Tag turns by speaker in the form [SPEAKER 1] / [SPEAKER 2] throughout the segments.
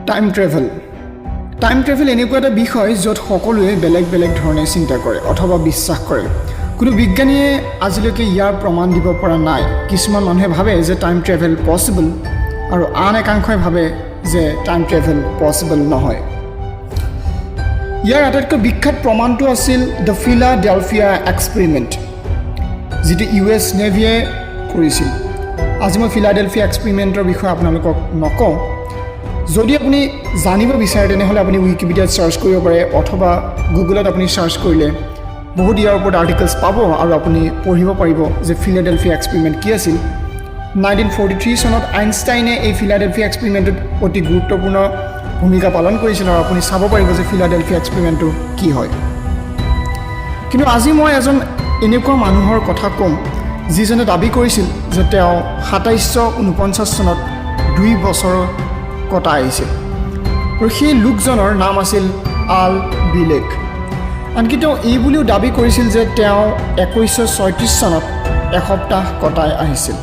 [SPEAKER 1] Time travel এনেকুৱা এটা বিষয় য'ত সকলোৱে বেলেগ বেলেগ ধৰণে চিন্তা কৰে অথবা বিশ্বাস কৰে। কোনো বিজ্ঞানীয়ে আজিলৈকে ইয়াৰ প্ৰমাণ দিব পৰা নাই। কিছুমান মানুহে ভাবে যে টাইম ট্ৰেভেল পচিবল আৰু আন একাংশই ভাবে যে টাইম ট্ৰেভেল পচিবল নহয়। ইয়াৰ আটাইতকৈ বিখ্যাত প্ৰমাণটো আছিল দ্য ফিলাডেলফিয়া এক্সপেৰিমেণ্ট, যিটো US নেভিয়ে কৰিছিল। আজি মই ফিলাডেলফিয়া এক্সপেৰিমেণ্টৰ বিষয়ে আপোনালোকক নকওঁ। যদি আপুনি জানিব বিচাৰে তেনেহ'লে আপুনি উইকিপিডিয়াত চাৰ্চ কৰিব পাৰে অথবা গুগলত আপুনি চাৰ্চ কৰিলে বহুত ইয়াৰ ওপৰত আৰ্টিকলছ পাব আৰু আপুনি পঢ়িব পাৰিব যে ফিলাডেলফিয়া এক্সপেৰিমেণ্ট কি আছিল। 1943 চনত আইনষ্টাইনে এই ফিলাডেলফিয়া এক্সপেৰিমেণ্টত অতি গুৰুত্বপূৰ্ণ ভূমিকা পালন কৰিছিল আৰু আপুনি চাব পাৰিব যে ফিলাডেলফিয়া এক্সপেৰিমেণ্টটো কি হয়। কিন্তু আজি মই এজন এনেকুৱা মানুহৰ কথা ক'ম যিজনে দাবী কৰিছিল যে তেওঁ 2749 চনত 2 বছৰ কটাই আহিছিল আৰু সেই লোকজনৰ নাম আছিল আল বিলেক। আনকি তেওঁ এই বুলিও দাবী কৰিছিল যে তেওঁ 2136 চনত এসপ্তাহ কটাই আহিছিল।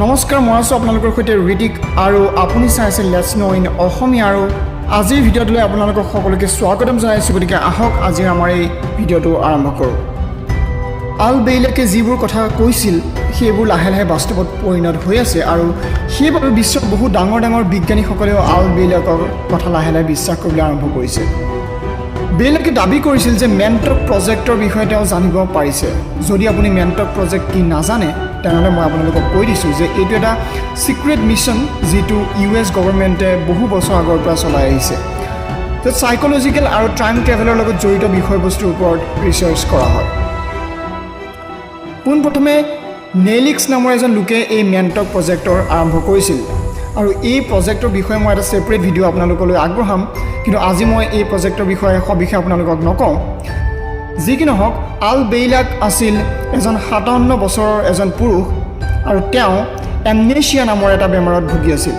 [SPEAKER 1] নমস্কাৰ, মই আছোঁ আপোনালোকৰ সৈতে ঋতিক আৰু আপুনি চাই আছে লেটছ ন' ইন অসমীয়া। আৰু আজিৰ ভিডিঅ'টোলৈ আপোনালোকক সকলোকে স্বাগতম জনাইছোঁ। গতিকে আহক আজি আমাৰ এই ভিডিঅ'টো আৰম্ভ কৰোঁ। আল বেইলেকে যিবোৰ কথা কৈছিল সেইবোৰ লাহে লাহে বাস্তৱত পৰিণত হৈ আছে আৰু সেইবাবে বিশ্বৰ বহু ডাঙৰ ডাঙৰ বিজ্ঞানীসকলেও আল বেইলেকৰ কথা লাহে লাহে বিশ্বাস কৰিবলৈ আৰম্ভ কৰিছে। বেইলেকে দাবী কৰিছিল যে মেণ্টক প্ৰজেক্টৰ বিষয়ে তেওঁ জানিব পাৰিছে। যদি আপুনি মেণ্টক প্ৰজেক্ট কি নাজানে তেনেহ'লে মই আপোনালোকক কৈ দিছোঁ যে এইটো এটা ছিক্ৰেট মিছন যিটো US গভৰ্ণমেণ্টে বহু বছৰ আগৰ পৰা চলাই আহিছে, য'ত চাইক'লজিকেল আৰু টাইম ট্ৰেভেলৰ লগত জড়িত বিষয়বস্তুৰ ওপৰত ৰিচাৰ্চ কৰা হয়। পোনপ্ৰথমে নেলিক্স নামৰ এজন লোকে এই মেণ্টক প্ৰজেক্টৰ আৰম্ভ কৰিছিল আৰু এই প্ৰজেক্টৰ বিষয়ে মই এটা ছেপাৰেট ভিডিঅ' আপোনালোকলৈ আগবঢ়াম। কিন্তু আজি মই এই প্ৰজেক্টৰ বিষয়ে সবিশেষ আপোনালোকক নকওঁ। যি কি নহওক, আল বেইলেক আছিল এজন 57 বছৰৰ এজন পুৰুষ আৰু তেওঁ এমনেচিয়া নামৰ এটা বেমাৰত ভুগি আছিল,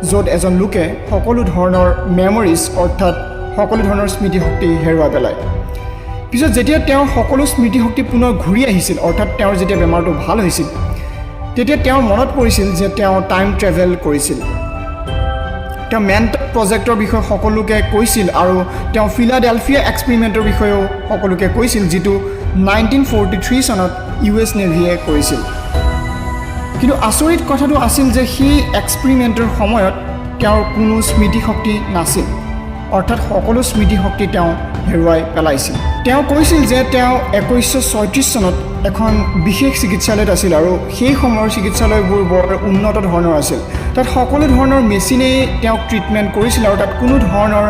[SPEAKER 1] য'ত এজন লোকে সকলো ধৰণৰ মেমৰিজ অৰ্থাৎ সকলো ধৰণৰ স্মৃতিশক্তি হেৰুৱাই পেলায়। পিছত যেতিয়া তেওঁৰ সকলো স্মৃতিশক্তি পুনৰ ঘূৰি আহিছিল অৰ্থাৎ তেওঁৰ যেতিয়া বেমাৰটো ভাল হৈছিল তেতিয়া তেওঁৰ মনত পৰিছিল যে তেওঁ টাইম ট্ৰেভেল কৰিছিল। তেওঁ মেণ্টক প্ৰজেক্টৰ বিষয়ে সকলোকে কৈছিল আৰু তেওঁ ফিলাডেলফিয়া এক্সপেৰিমেণ্টৰ বিষয়েও সকলোকে কৈছিল, যিটো 1943 চনত US নেভিয়ে কৰিছিল। কিন্তু আচৰিত কথাটো আছিল যে সেই এক্সপেৰিমেণ্টৰ সময়ত তেওঁৰ কোনো স্মৃতিশক্তি নাছিল, অৰ্থাৎ সকলো স্মৃতিশক্তি তেওঁ হেৰুৱাই পেলাইছিল। তেওঁ কৈছিল যে তেওঁ 2136 চনত এখন বিশেষ চিকিৎসালয়ত আছিল আৰু সেই সময়ৰ চিকিৎসালয়বোৰ বৰ উন্নত ধৰণৰ আছিল। তাত সকলো ধৰণৰ মেচিনেই তেওঁক ট্ৰিটমেণ্ট কৰিছিল আৰু তাত কোনো ধৰণৰ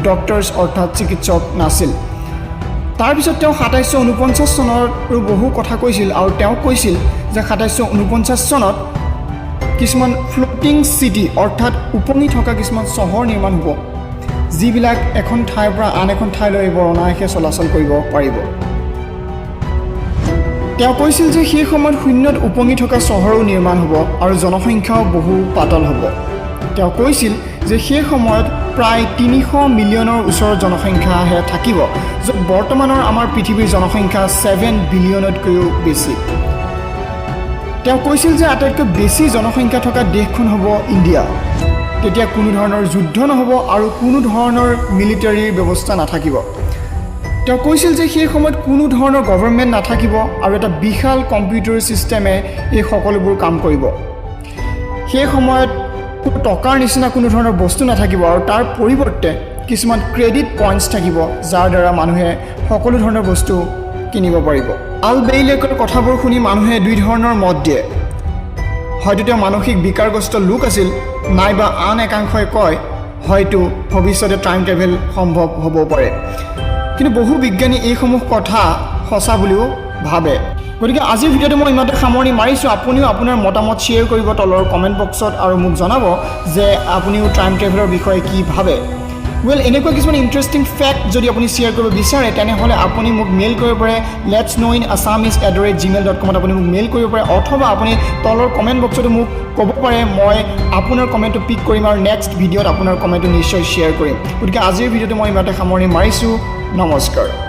[SPEAKER 1] ডক্টৰ্ছ অৰ্থাৎ চিকিৎসক নাছিল। তাৰপিছত তেওঁ 2749 চনৰো বহু কথা কৈছিল আৰু তেওঁ কৈছিল যে 2749 চনত কিছুমান ফ্লোটিং চিটি অৰ্থাৎ উপঙি থকা কিছুমান চহৰ নিৰ্মাণ হ'ব, যিবিলাক এখন ঠাইৰ পৰা আন এখন ঠাইলৈ বৰ অনায়াসে চলাচল কৰিব পাৰিব। তেওঁ কৈছিল যে সেই সময়ত শূন্যত উপঙি থকা চহৰো নিৰ্মাণ হ'ব আৰু জনসংখ্যাও বহু পাতল হ'ব। তেওঁ কৈছিল যে সেই সময়ত প্ৰায় 300 মিলিয়নৰ ওচৰৰ জনসংখ্যাহে থাকিব, য'ত বৰ্তমানৰ আমাৰ পৃথিৱীৰ জনসংখ্যা 7 বিলিয়নতকৈও বেছি। তেওঁ কৈছিল যে আটাইতকৈ বেছি জনসংখ্যা থকা দেশখন হ'ব ইণ্ডিয়া। তেতিয়া কোনো ধৰণৰ যুদ্ধ নহ'ব আৰু কোনো ধৰণৰ মিলিটাৰীৰ ব্যৱস্থা নাথাকিব। তেওঁ কৈছিল যে সেই সময়ত কোনো ধৰণৰ গভৰ্ণমেণ্ট নাথাকিব আৰু এটা বিশাল কম্পিউটাৰ ছিষ্টেমে এই সকলোবোৰ কাম কৰিব। সেই সময়ত কোনো টকাৰ নিচিনা কোনো ধৰণৰ বস্তু নাথাকিব আৰু তাৰ পৰিৱৰ্তে কিছুমান ক্ৰেডিট পইণ্টছ থাকিব, যাৰ দ্বাৰা মানুহে সকলো ধৰণৰ বস্তু কিনিব পাৰিব। আল বেইলেকৰ কথাবোৰ শুনি মানুহে দুই ধৰণৰ মত দিয়ে। হয়তো তেওঁ মানসিক বিকাৰগ্ৰস্ত লোক আছিল, নাইবা আন একাংশই কয় হয়তো ভৱিষ্যতে টাইম ট্ৰেভেল সম্ভৱ হ'ব পাৰে। কিন্তু বহু বিজ্ঞানী এইসমূহ কথা সঁচা বুলিও ভাবে। গতিকে আজিৰ ভিডিঅ'টো মই ইমানতে সামৰণি মাৰিছোঁ। আপুনিও আপোনাৰ মতামত শ্বেয়াৰ কৰিব তলৰ কমেণ্ট বক্সত আৰু মোক জনাব যে আপুনিও টাইম ট্ৰেভেলৰ বিষয়ে কি ভাবে। এনেকুৱা কিছুমান ইণ্টাৰেষ্টিং ফেক্ট যদি আপুনি শ্বেয়াৰ কৰিব বিচাৰে তেনেহ'লে আপুনি মোক মেইল কৰিব পাৰে letsknowinassamese@gmail.com আপুনি মোক মেইল কৰিব পাৰে অথবা আপুনি তলৰ কমেণ্ট বক্সতো মোক ক'ব পাৰে। মই আপোনাৰ কমেণ্টটো পিক কৰিম আৰু নেক্সট ভিডিঅ'ত আপোনাৰ কমেণ্টটো নিশ্চয় শ্বেয়াৰ কৰিম। গতিকে আজিৰ ভিডিঅ'টো মই ইমানতে সামৰণি মাৰিছোঁ। নমস্কাৰ।